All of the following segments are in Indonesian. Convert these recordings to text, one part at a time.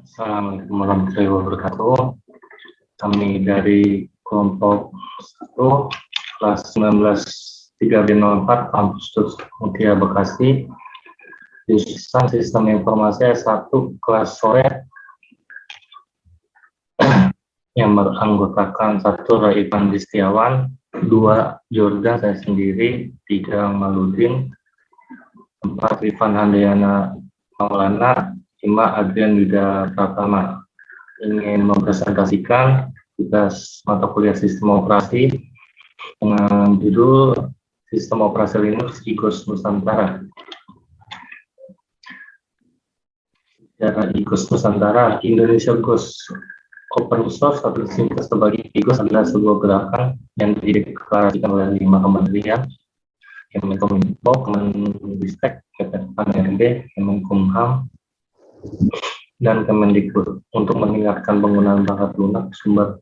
Assalamualaikum warahmatullahi wabarakatuh. Kami dari kelompok 1 kelas 19 3B04 kampus Mutia Bekasi, jurusan Sistem Informasi S1 kelas sore yang beranggotakan 1 Raipan Distiawan, 2 Jordan saya sendiri, 3 Maludin, 4 Rifan Handayana Maulana, 5 Adrian Wida Pratama. Ingin mempresentasikan tugas mata kuliah sistem operasi dengan judul Sistem Operasi Linux IGOS Nusantara. Sejarah IGOS Nusantara. Indonesia GOS Open Source atau disingkat sebagai IGOS adalah sebuah gerakan yang dideklarasikan oleh 5 kementerian: Kemenkominfo, Kemendikbud, Kemenpan-RB, Kemenkumham, dan Kemendikbud untuk meningkatkan penggunaan perangkat lunak sumber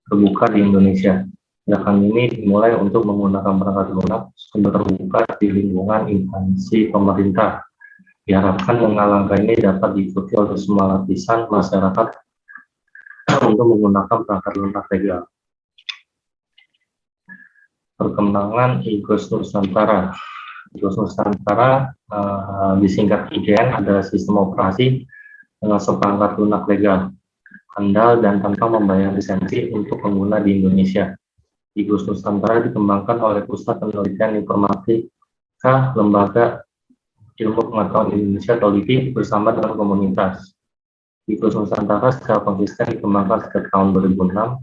terbuka di Indonesia. Gerakan ini dimulai untuk menggunakan perangkat lunak sumber terbuka di lingkungan instansi pemerintah. Diharapkan dengan langkah ini dapat diikuti oleh semua lapisan masyarakat untuk menggunakan perangkat lunak legal. Perkembangan IGOS Nusantara. IGOS Nusantara disingkat IGN adalah sistem operasi dengan seperangkat lunak legal, handal dan tanpa membayar lisensi untuk pengguna di Indonesia. IGOS Nusantara dikembangkan oleh Pusat Penelitian Informatika Lembaga Ilmu Pengetahuan Indonesia atau LIPI bersama dengan komunitas. IGOS Nusantara secara konsisten dikembangkan sejak tahun 2006.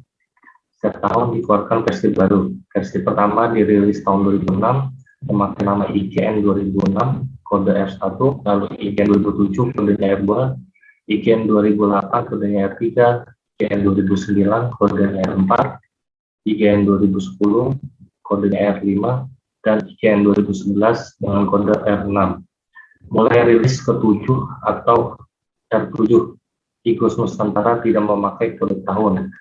Setiap tahun dikeluarkan versi baru. Versi pertama dirilis tahun 2006 memakai nama IGN 2006 kode R1, lalu IGN 2007 kodenya R2, IGN 2008 kodenya R3, IGN 2009 kodenya R4, IGN 2010 kodenya R5, dan IGN 2011 dengan kode R6. Mulai rilis ke-7 atau R7, IGOS Nusantara tidak memakai kode tahun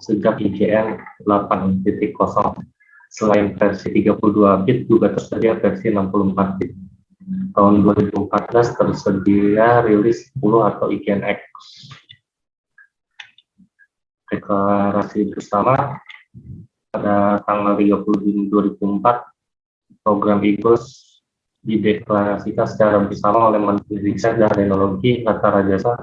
sejak IGN 8.0. Selain versi 32 bit juga tersedia versi 64 bit. Tahun 2014 tersedia rilis 10 atau IGN-X. Deklarasi bersama pada tanggal 30 Juni 2004, program IGOS dideklarasikan secara bersama oleh Menteri Riset dan Teknologi Hatta Rajasa,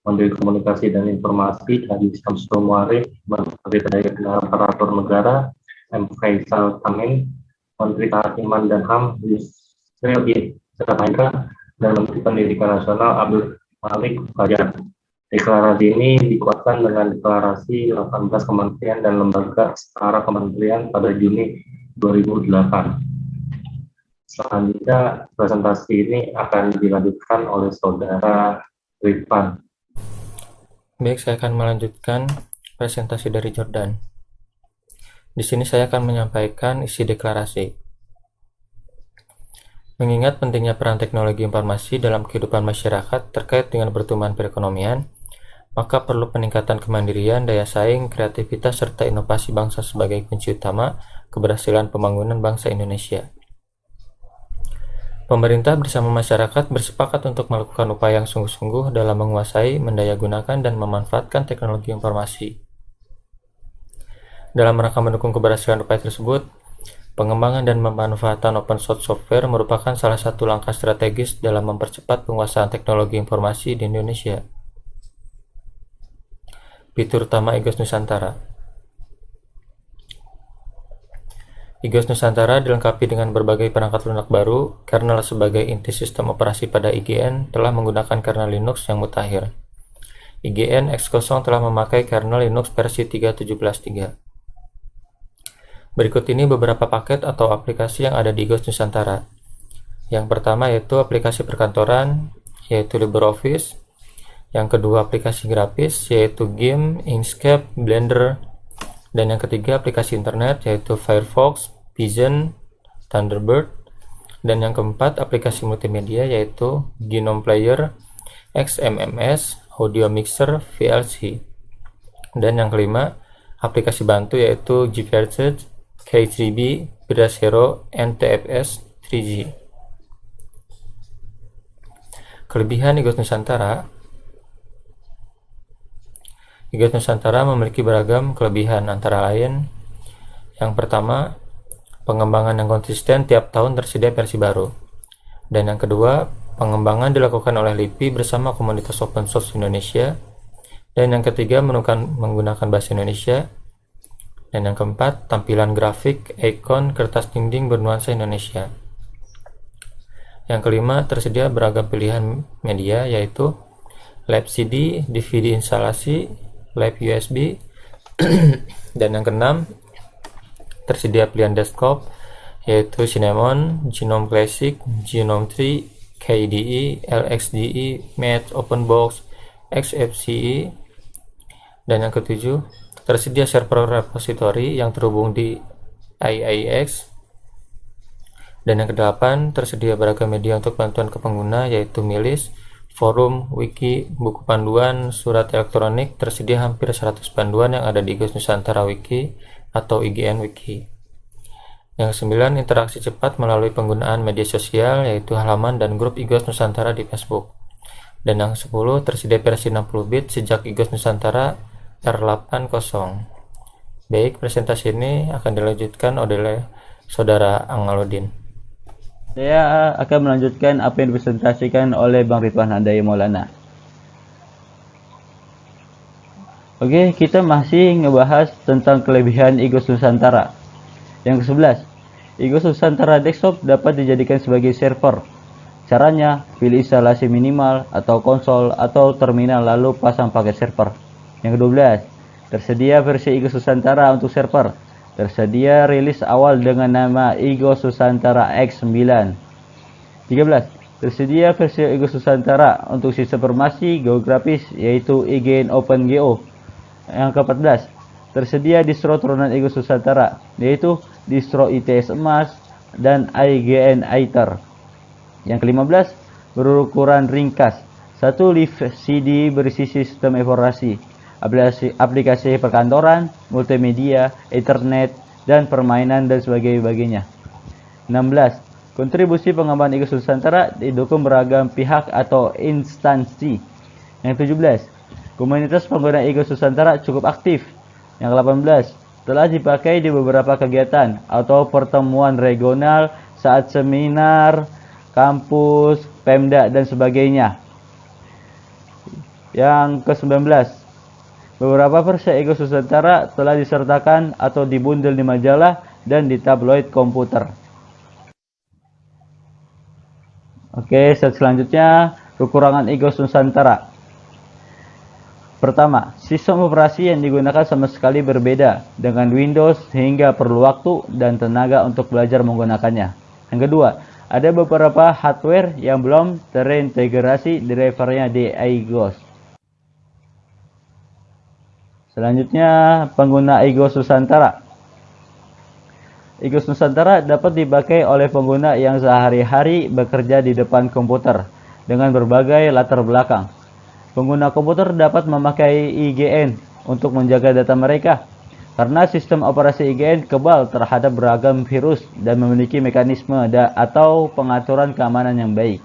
Menteri Komunikasi dan Informasi Hadi Syamsul Muarif, Menteri Daya Aparatur Negara M. Faisal Tamin, Menteri Kehakiman dan HAM Yusril Izzat, dan Menteri Pendidikan Nasional Abdul Malik Fajar. Deklarasi ini dikuatkan dengan deklarasi 18 kementerian dan lembaga setara kementerian pada Juni 2008. Selanjutnya, presentasi ini akan dilanjutkan oleh Saudara Rifan. Baik, saya akan melanjutkan presentasi dari Jordan. Di sini saya akan menyampaikan isi deklarasi. Mengingat pentingnya peran teknologi informasi dalam kehidupan masyarakat terkait dengan pertumbuhan perekonomian, maka perlu peningkatan kemandirian, daya saing, kreativitas, serta inovasi bangsa sebagai kunci utama keberhasilan pembangunan bangsa Indonesia. Pemerintah bersama masyarakat bersepakat untuk melakukan upaya yang sungguh-sungguh dalam menguasai, mendayagunakan, dan memanfaatkan teknologi informasi. Dalam rangka mendukung keberhasilan upaya tersebut, pengembangan dan pemanfaatan open source software merupakan salah satu langkah strategis dalam mempercepat penguasaan teknologi informasi di Indonesia. Fitur utama IGOS Nusantara. IGOS Nusantara dilengkapi dengan berbagai perangkat lunak baru. Kernel sebagai inti sistem operasi pada IGN telah menggunakan kernel Linux yang mutakhir. IGN X0 telah memakai kernel Linux versi 3.17.3. Berikut ini beberapa paket atau aplikasi yang ada di IGOS Nusantara. Yang pertama yaitu aplikasi perkantoran, yaitu LibreOffice. Yang kedua aplikasi grafis, yaitu game, Inkscape, Blender. Dan yang ketiga aplikasi internet, yaitu Firefox, Pigeon, Thunderbird. Dan yang keempat aplikasi multimedia, yaitu Genome Player, XMMS, Audio Mixer, VLC. Dan yang kelima aplikasi bantu, yaitu GVerted, K3B, Beras Hero, NTFS, 3G. Kelebihan IGOS Nusantara. IGOS Nusantara memiliki beragam kelebihan, antara lain yang pertama, pengembangan yang konsisten, tiap tahun tersedia versi baru. Dan yang kedua, pengembangan dilakukan oleh LIPI bersama komunitas open source Indonesia. Dan yang ketiga, menggunakan bahasa Indonesia. Dan yang keempat, tampilan grafik, ikon, kertas dinding bernuansa Indonesia. Yang kelima, tersedia beragam pilihan media, yaitu Lab CD, DVD instalasi, Lab USB. Dan yang keenam, tersedia pilihan desktop, yaitu Cinnamon, Genome Classic, Genome Tree, KDE, LXDE, Match, OpenBox, XFCE. Dan yang ketujuh, tersedia server repository yang terhubung di IIX. Dan yang kedelapan, tersedia beragam media untuk bantuan ke pengguna, yaitu milis, forum, wiki, buku panduan, surat elektronik. Tersedia hampir 100 panduan yang ada di IGOS Nusantara Wiki atau IGN Wiki. Yang kesembilan, interaksi cepat melalui penggunaan media sosial, yaitu halaman dan grup IGOS Nusantara di Facebook. Dan yang 10, tersedia versi 60 bit sejak IGOS Nusantara R80. Baik, presentasi ini akan dilanjutkan oleh Saudara Angaludin. Saya akan melanjutkan apa yang dipresentasikan oleh Bang Ridwan Handayani Maulana. Oke, kita masih ngebahas tentang kelebihan IGOS Nusantara. Yang ke-11, IGOS Nusantara Desktop dapat dijadikan sebagai server. Caranya, pilih instalasi minimal atau konsol atau terminal lalu pasang paket server. Yang ke-12, tersedia versi IGOS Nusantara untuk server. Tersedia rilis awal dengan nama IGOS Nusantara X9. 13. Tersedia versi IGOS Nusantara untuk sistem informasi geografis, yaitu IGN OpenGeo. Yang ke-14, tersedia distro turunan IGOS Nusantara, yaitu distro ITS Emas dan IGN ITER. Yang ke-15, berukuran ringkas, 1 live CD berisi sistem informasi, aplikasi perkantoran, multimedia, internet, dan permainan dan sebagainya. 16. Kontribusi pengembangan IGOS Nusantara didukung beragam pihak atau instansi. Yang 17. Komunitas pengguna IGOS Nusantara cukup aktif. Yang 18. Telah dipakai di beberapa kegiatan atau pertemuan regional saat seminar, kampus, Pemda, dan sebagainya. Yang ke-19. Beberapa versi IGOS Nusantara telah disertakan atau dibundel di majalah dan di tabloid komputer. Oke, slide selanjutnya, kekurangan IGOS Nusantara. Pertama, sistem operasi yang digunakan sama sekali berbeda dengan Windows sehingga perlu waktu dan tenaga untuk belajar menggunakannya. Yang kedua, ada beberapa hardware yang belum terintegrasi drivernya di IGOS. Selanjutnya, pengguna IGOS Nusantara. IGOS Nusantara dapat dipakai oleh pengguna yang sehari-hari bekerja di depan komputer dengan berbagai latar belakang. Pengguna komputer dapat memakai IGN untuk menjaga data mereka, karena sistem operasi IGN kebal terhadap beragam virus dan memiliki mekanisme atau pengaturan keamanan yang baik.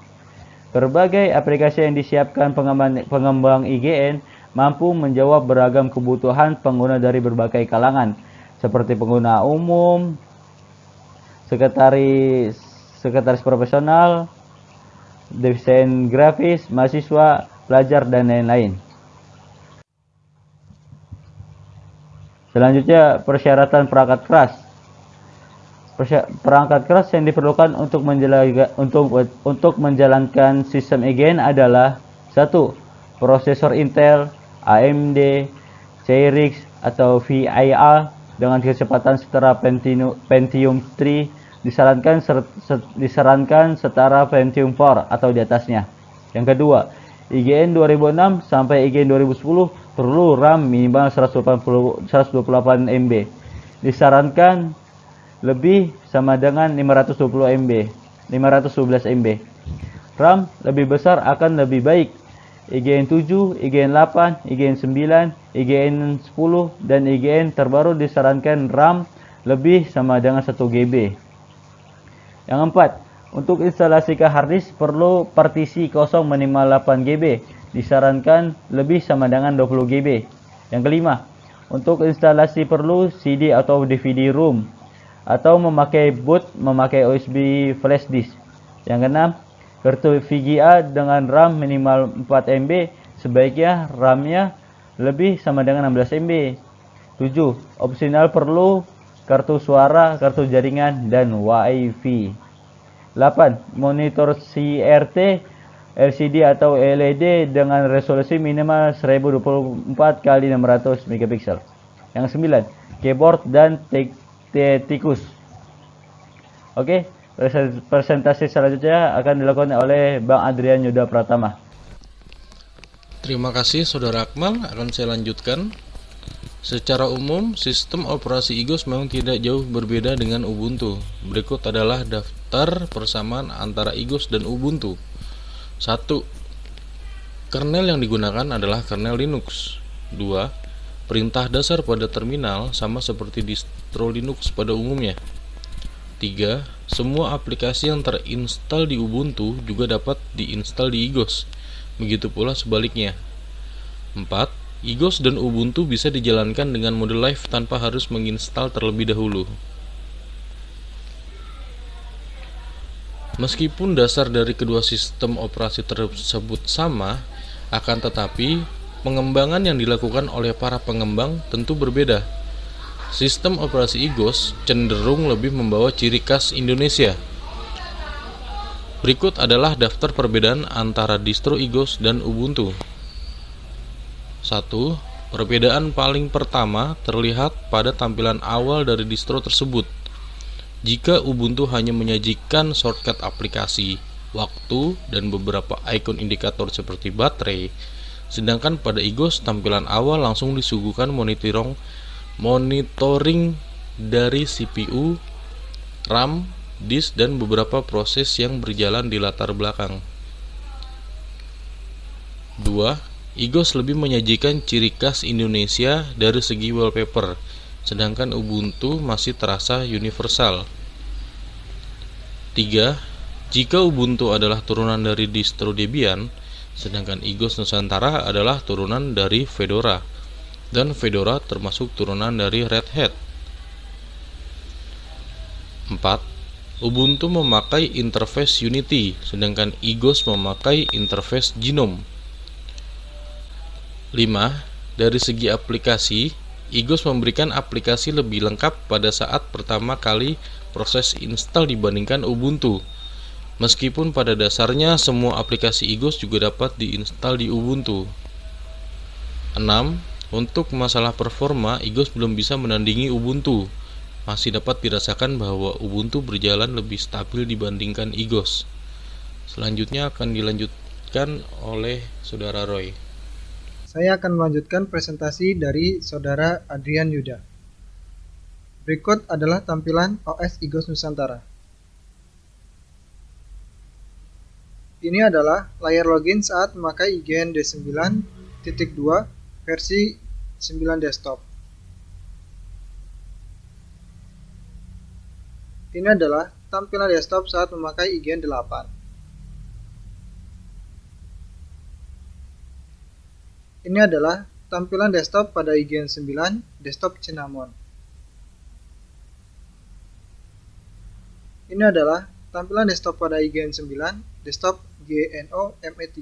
Berbagai aplikasi yang disiapkan pengembang IGN mampu menjawab beragam kebutuhan pengguna dari berbagai kalangan, seperti pengguna umum, sekretaris profesional, desain grafis, mahasiswa, pelajar, dan lain-lain. Selanjutnya, persyaratan perangkat keras. Perangkat keras yang diperlukan untuk menjalankan sistem IGN adalah 1. Prosesor Intel, AMD, Cyrix atau VIA dengan kecepatan setara Pentium 3, disarankan setara Pentium 4 atau di atasnya. Yang kedua, IGN 2006 sampai IGN 2010 perlu RAM minimal 128 MB. Disarankan lebih sama dengan 512 MB. RAM lebih besar akan lebih baik. IGN 7, IGN 8, IGN 9, IGN 10, dan IGN terbaru disarankan RAM lebih sama dengan 1 GB. Yang keempat, untuk instalasi ke harddisk perlu partisi kosong minimal 8 GB, disarankan lebih sama dengan 20 GB. Yang kelima, untuk instalasi perlu CD atau DVD ROM atau memakai boot memakai USB flash disk. Yang keenam, kartu VGA dengan RAM minimal 4 MB, sebaiknya RAM-nya lebih sama dengan 16 MB. 7. Opsional perlu kartu suara, kartu jaringan, dan WiFi. 8. Monitor CRT LCD atau LED dengan resolusi minimal 1024 x 600 megapiksel. Yang 9. Keyboard dan tikus. Oke, presentasi selanjutnya akan dilakukan oleh Bang Adrian Yuda Pratama. Terima kasih Saudara Akmal, akan saya lanjutkan. Secara umum, sistem operasi IGOS memang tidak jauh berbeda dengan Ubuntu. Berikut adalah daftar persamaan antara IGOS dan Ubuntu. 1. Kernel yang digunakan adalah kernel Linux. 2. Perintah dasar pada terminal sama seperti distro Linux pada umumnya. 3. Semua aplikasi yang terinstal di Ubuntu juga dapat diinstal di IGOS. Begitu pula sebaliknya. 4. IGOS dan Ubuntu bisa dijalankan dengan mode live tanpa harus menginstal terlebih dahulu. Meskipun dasar dari kedua sistem operasi tersebut sama, akan tetapi pengembangan yang dilakukan oleh para pengembang tentu berbeda. Sistem operasi IGOS cenderung lebih membawa ciri khas Indonesia. Berikut adalah daftar perbedaan antara distro IGOS dan Ubuntu. 1. Perbedaan paling pertama terlihat pada tampilan awal dari distro tersebut. Jika Ubuntu hanya menyajikan shortcut aplikasi, waktu, dan beberapa ikon indikator seperti baterai, sedangkan pada IGOS tampilan awal langsung disuguhkan monitoring dari CPU, RAM, disk, dan beberapa proses yang berjalan di latar belakang. 2. IGOS lebih menyajikan ciri khas Indonesia dari segi wallpaper, sedangkan Ubuntu masih terasa universal. 3. Jika Ubuntu adalah turunan dari distro Debian, sedangkan IGOS Nusantara adalah turunan dari Fedora, dan Fedora termasuk turunan dari Red Hat. 4. Ubuntu memakai interface Unity, sedangkan IGOS memakai interface Gnome. 5. Dari segi aplikasi, IGOS memberikan aplikasi lebih lengkap pada saat pertama kali proses install dibandingkan Ubuntu. Meskipun pada dasarnya semua aplikasi IGOS juga dapat diinstal di Ubuntu. 6. Untuk masalah performa, IGOS belum bisa menandingi Ubuntu. Masih dapat dirasakan bahwa Ubuntu berjalan lebih stabil dibandingkan IGOS. Selanjutnya akan dilanjutkan oleh Saudara Roy. Saya akan melanjutkan presentasi dari Saudara Adrian Yuda. Berikut adalah tampilan OS IGOS Nusantara. Ini adalah layar login saat memakai IGN D9.2 versi 9 desktop. Ini adalah tampilan desktop saat memakai IGN 8. Ini adalah tampilan desktop pada IGN 9 desktop Cinnamon. Ini adalah tampilan desktop pada IGN 9 desktop GNO ME3.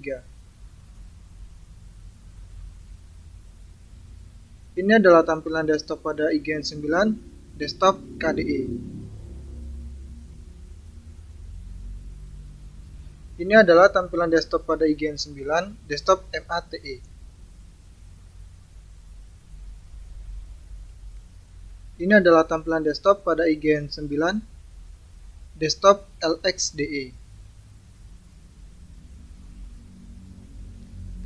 Ini adalah tampilan desktop pada IGN 9 desktop KDE. Ini adalah tampilan desktop pada IGN 9 desktop MATE. Ini adalah tampilan desktop pada IGN 9 desktop LXDE.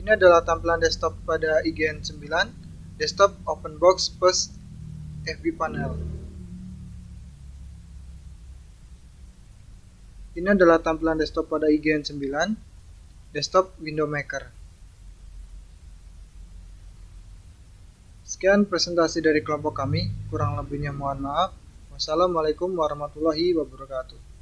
Ini adalah tampilan desktop pada IGN 9 desktop OpenBox plus FB panel. Ini adalah tampilan desktop pada IGN 9 desktop Window Maker. Sekian presentasi dari kelompok kami, kurang lebihnya mohon maaf. Wassalamualaikum warahmatullahi wabarakatuh.